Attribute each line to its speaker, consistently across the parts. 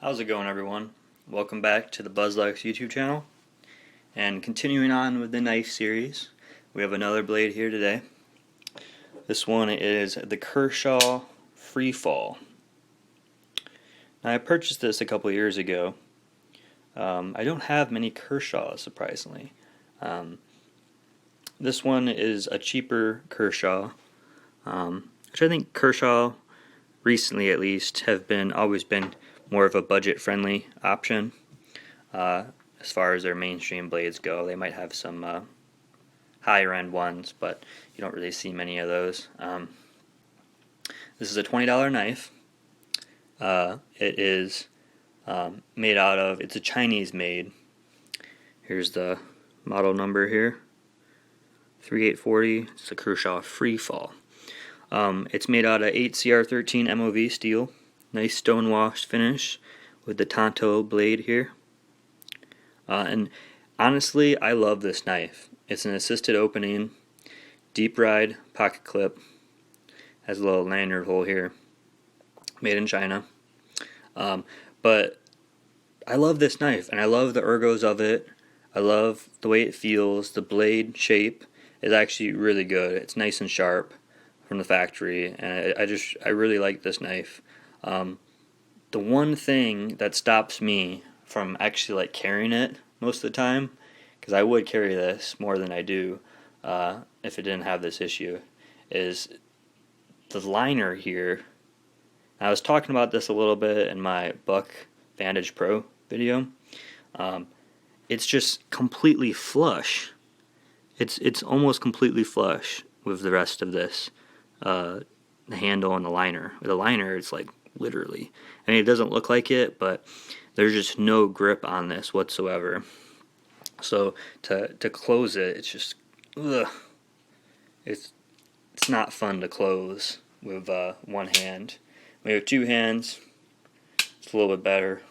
Speaker 1: How's it going, everyone? Welcome back to the BuzzLux YouTube channel. And continuing on with the knife series, we have another blade here today. This one is the Kershaw FreeFall. Now, I purchased this a couple years ago. I don't have many Kershaws, surprisingly. This one is a cheaper Kershaw, which I think Kershaw, recently at least, have always been more of a budget-friendly option as far as their mainstream blades go. They might have some higher-end ones, but you don't really see many of those. This is a $20 knife. It is made out of, it's a Chinese made. Here's the model number here, 3840. It's a Kershaw FreeFall. It's made out of 8CR13 MOV steel. Nice stone-washed finish with the Tonto blade here. And honestly, I love this knife. It's an assisted opening, deep ride pocket clip. Has a little lanyard hole here. Made in China. But I love this knife, and I love the ergos of it. I love the way it feels. The blade shape is actually really good. It's nice and sharp from the factory, and I really like this knife. The one thing that stops me from actually carrying it most of the time, because I would carry this more than I do if it didn't have this issue, is the liner here. I was talking about this a little bit in my Buck Vantage Pro video. It's just completely flush. It's almost completely flush with the rest of this, the handle and the liner. With the liner, it's like literally. I mean, it doesn't look like it, but there's just no grip on this whatsoever. So to close it, it's just ugh. It's not fun to close with one hand. When you have two hands, it's a little bit better,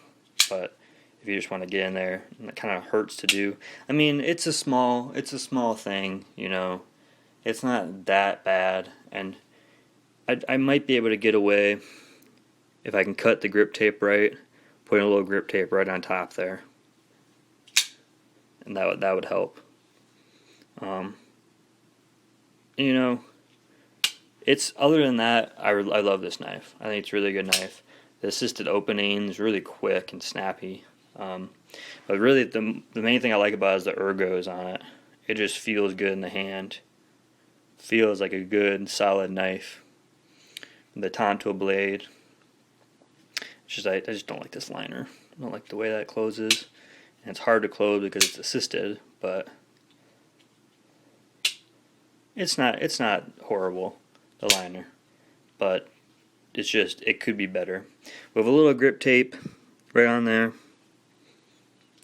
Speaker 1: but if you just want to get in there, it kind of hurts to do. I mean, it's a small thing, you know. It's not that bad, and I might be able to get away if I can cut the grip tape right, putting a little grip tape right on top there, and that would help. You know, it's other than that, I love this knife. I think it's a really good knife. The assisted opening is really quick and snappy. But really, the main thing I like about it is the ergos on it. It just feels good in the hand. Feels like a good, solid knife. The Tonto blade. I just don't like this liner. I don't like the way that closes. And it's hard to close because it's assisted, but it's not horrible, the liner. But it's just, it could be better. With a little grip tape right on there,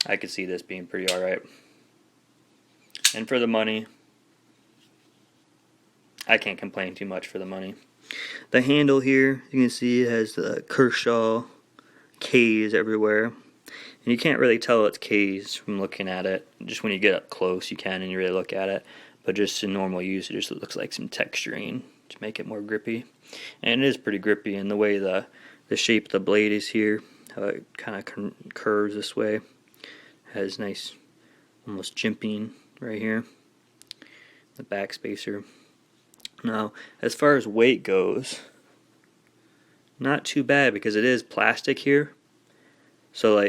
Speaker 1: I could see this being pretty alright. And for the money, I can't complain too much for the money. The handle here, you can see it has the Kershaw K's everywhere. And you can't really tell it's K's from looking at it. Just when you get up close, you can and you really look at it. But just in normal use, it just looks like some texturing to make it more grippy. And it is pretty grippy in the way the shape of the blade is here. How it kind of curves this way. Has nice, almost jimping right here. The back spacer. Now, as far as weight goes, not too bad because it is plastic here. So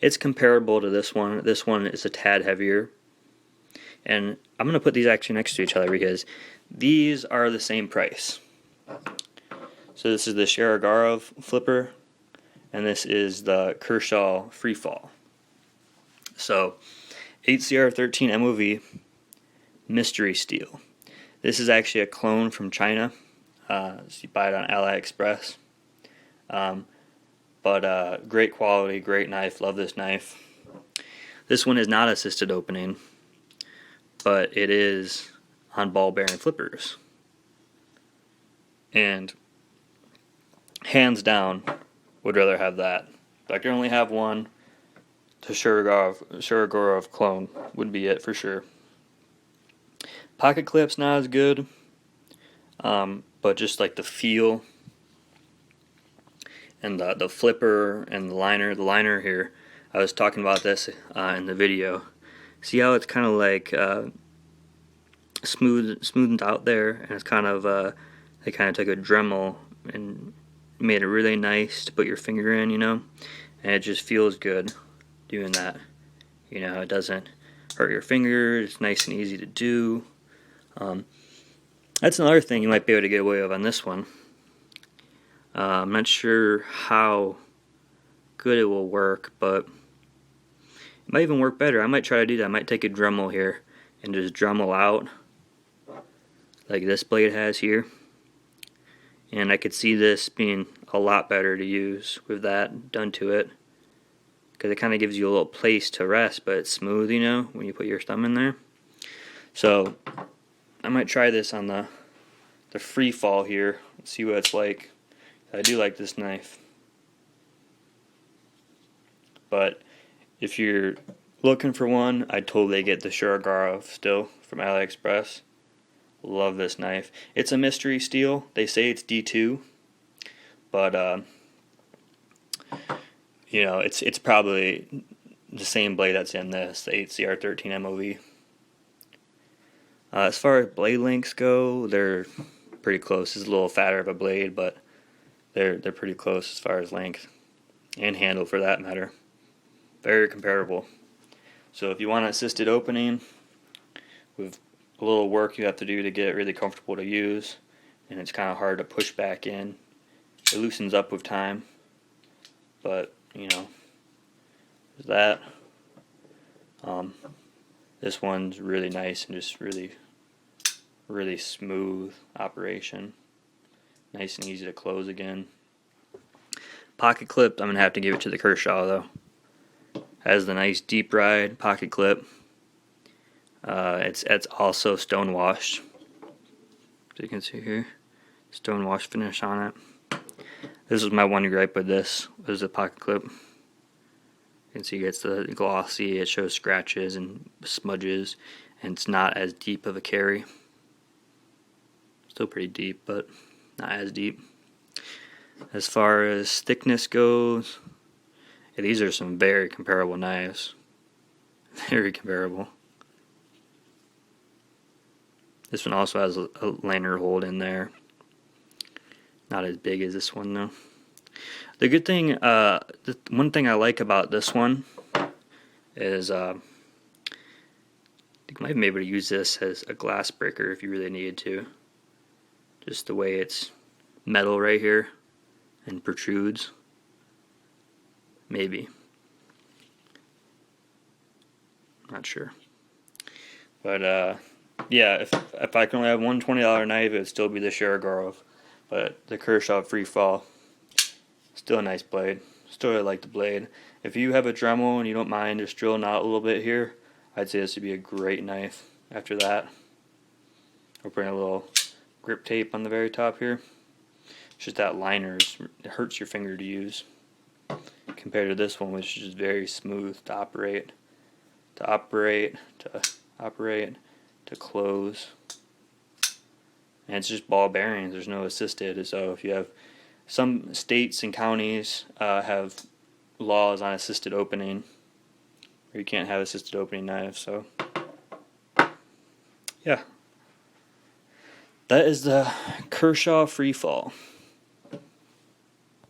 Speaker 1: it's comparable to this one. This one is a tad heavier. And I'm going to put these actually next to each other because these are the same price. So this is the Sherigorov flipper, and this is the Kershaw FreeFall. So 8CR13 MOV mystery steel. This is actually a clone from China. So you buy it on AliExpress. But great quality, great knife. Love this knife. This one is not assisted opening, but it is on ball bearing flippers. And hands down, would rather have that. If I can only have one, the Sherigorov clone would be it for sure. Pocket clip's not as good, but just like the feel and the flipper and the liner. The liner here, I was talking about this in the video. See how it's kind of like smoothed out there, and it's kind of they kind of took a Dremel and made it really nice to put your finger in, you know, and it just feels good doing that. You know, it doesn't hurt your fingers. It's nice and easy to do. That's another thing you might be able to get away with on this one. I'm not sure how good it will work, but it might even work better. I might try to do that. I might take a Dremel here and just Dremel out like this blade has here. And I could see this being a lot better to use with that done to it, because it kind of gives you a little place to rest, but it's smooth, you know, when you put your thumb in there. So I might try this on the FreeFall here, see what it's like. I do like this knife. But if you're looking for one, I'd totally get the Shurigara still from AliExpress. Love this knife. It's a mystery steel. They say it's D2, but you know, it's probably the same blade that's in this, the 8CR13 MOV. As far as blade lengths go, they're pretty close. It's a little fatter of a blade, but they're pretty close as far as length and handle, for that matter. Very comparable. So if you want an assisted opening with a little work you have to do to get it really comfortable to use, and it's kind of hard to push back in, it loosens up with time, but you know, there's that. This one's really nice and just really smooth operation, nice and easy to close again. Pocket clip, I'm gonna have to give it to the Kershaw though. Has the nice deep ride pocket clip. It's also stone washed, as you can see here, stone wash finish on it. This is my one gripe with this, was the pocket clip. You can see it's the glossy, it shows scratches and smudges, and it's not as deep of a carry. Still pretty deep, but not as deep. As far as thickness goes, yeah, these are some very comparable knives. Very comparable. This one also has a lanyard hold in there. Not as big as this one though. The good thing, the one thing I like about this one is you might be able to use this as a glass breaker if you really needed to. Just the way it's metal right here and protrudes. Maybe. Not sure. But yeah, if I can only have one $20 knife, it would still be the Shurigara. But the Kershaw FreeFall, still a nice blade. Still really like the blade. If you have a Dremel and you don't mind just drilling out a little bit here, I'd say this would be a great knife after that. We're putting a little grip tape on the very top here. It's just that liner, it hurts your finger to use compared to this one, which is just very smooth to operate. To close. And it's just ball bearings, there's no assisted. So if you have, some states and counties have laws on assisted opening, or you can't have assisted opening knives. So yeah, that is the Kershaw FreeFall.